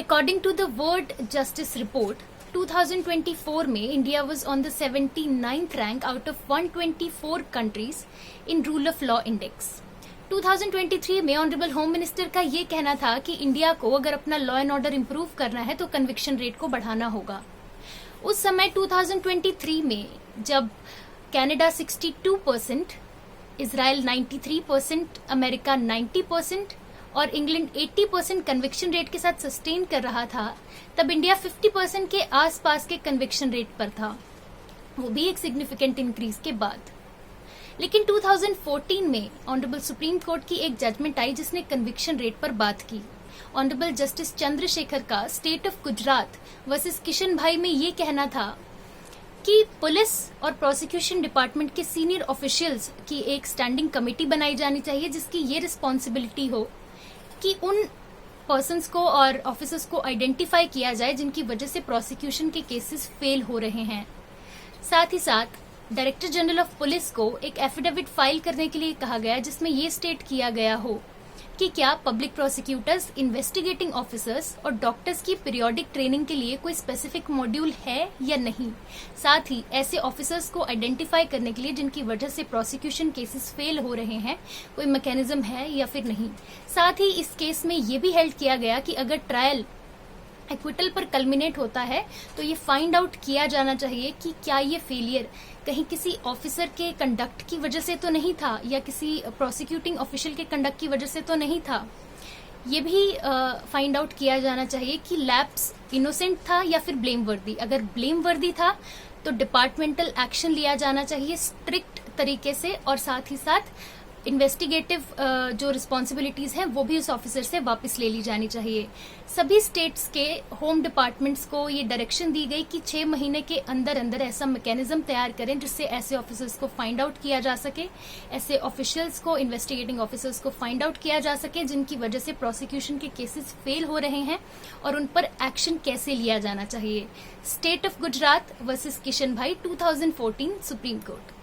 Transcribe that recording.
According to the World Justice Report, 2024 में India was on the 79th rank out of 124 countries in Rule of Law Index. 2023 में honourable home minister का ये कहना था कि India को अगर अपना लॉ एंड ऑर्डर इम्प्रूव करना है तो कन्विक्शन रेट को बढ़ाना होगा. उस समय 2023 में जब कनाडा 62%, इजराइल 93%, अमेरिका 90% और इंग्लैंड 80% कन्विक्शन रेट के साथ सस्टेन कर रहा था, तब इंडिया 50% के आसपास के कन्विक्शन रेट पर था, वो भी एक सिग्निफिकेंट इंक्रीज के बाद. लेकिन 2014 में ऑनरेबल सुप्रीम कोर्ट की एक जजमेंट आई जिसने कन्विक्शन रेट पर बात की. ऑनरेबल जस्टिस चंद्रशेखर का state of Gujarat versus Kishan भाई में ये कहना था कि पुलिस और प्रोसिक्यूशन डिपार्टमेंट के सीनियर ऑफिशियल्स की एक स्टैंडिंग कमेटी बनाई जानी चाहिए जिसकी ये रिस्पॉन्सिबिलिटी हो कि उन पर्सन्स को और ऑफिसर्स को आइडेंटिफाई किया जाए जिनकी वजह से प्रोसिक्यूशन के केसेस फेल हो रहे हैं. साथ ही साथ डायरेक्टर जनरल ऑफ पुलिस को एक एफिडेविट फाइल करने के लिए कहा गया जिसमें ये स्टेट किया गया हो कि क्या पब्लिक प्रोसिक्यूटर्स, इन्वेस्टिगेटिंग ऑफिसर्स और डॉक्टर्स की पीरियोडिक ट्रेनिंग के लिए कोई स्पेसिफिक मॉड्यूल है या नहीं. साथ ही ऐसे ऑफिसर्स को आइडेंटिफाई करने के लिए जिनकी वजह से प्रोसिक्यूशन केसेस फेल हो रहे हैं, कोई मैकेनिज्म है या फिर नहीं. साथ ही इस केस में ये भी हेल्ड किया गया कि अगर ट्रायल एक्विटल पर कल्मिनेट होता है तो ये फाइंड आउट किया जाना चाहिए कि क्या ये फेलियर कहीं किसी ऑफिसर के कंडक्ट की वजह से तो नहीं था या किसी प्रोसिक्यूटिंग ऑफिशियल के कंडक्ट की वजह से तो नहीं था. ये भी फाइंड आउट किया जाना चाहिए कि लैप्स इनोसेंट था या फिर ब्लेम वर्दी. अगर ब्लेम वर्दी था तो डिपार्टमेंटल एक्शन लिया जाना चाहिए स्ट्रिक्ट तरीके से, और साथ ही साथ इन्वेस्टिगेटिव जो रिस्पॉन्सिबिलिटीज हैं वो भी उस ऑफिसर से वापस ले ली जानी चाहिए. सभी स्टेट्स के होम डिपार्टमेंट्स को ये डायरेक्शन दी गई कि 6 महीने के अंदर अंदर ऐसा मैकेनिज्म तैयार करें जिससे ऐसे ऑफिसर्स को फाइंड आउट किया जा सके, ऐसे ऑफिशियल्स को, इन्वेस्टिगेटिंग ऑफिसर्स को फाइंड आउट किया जा सके जिनकी वजह से प्रोसिक्यूशन के केसेस फेल हो रहे हैं और उन पर एक्शन कैसे लिया जाना चाहिए. State of Gujarat versus Kishan भाई 2014 सुप्रीम कोर्ट.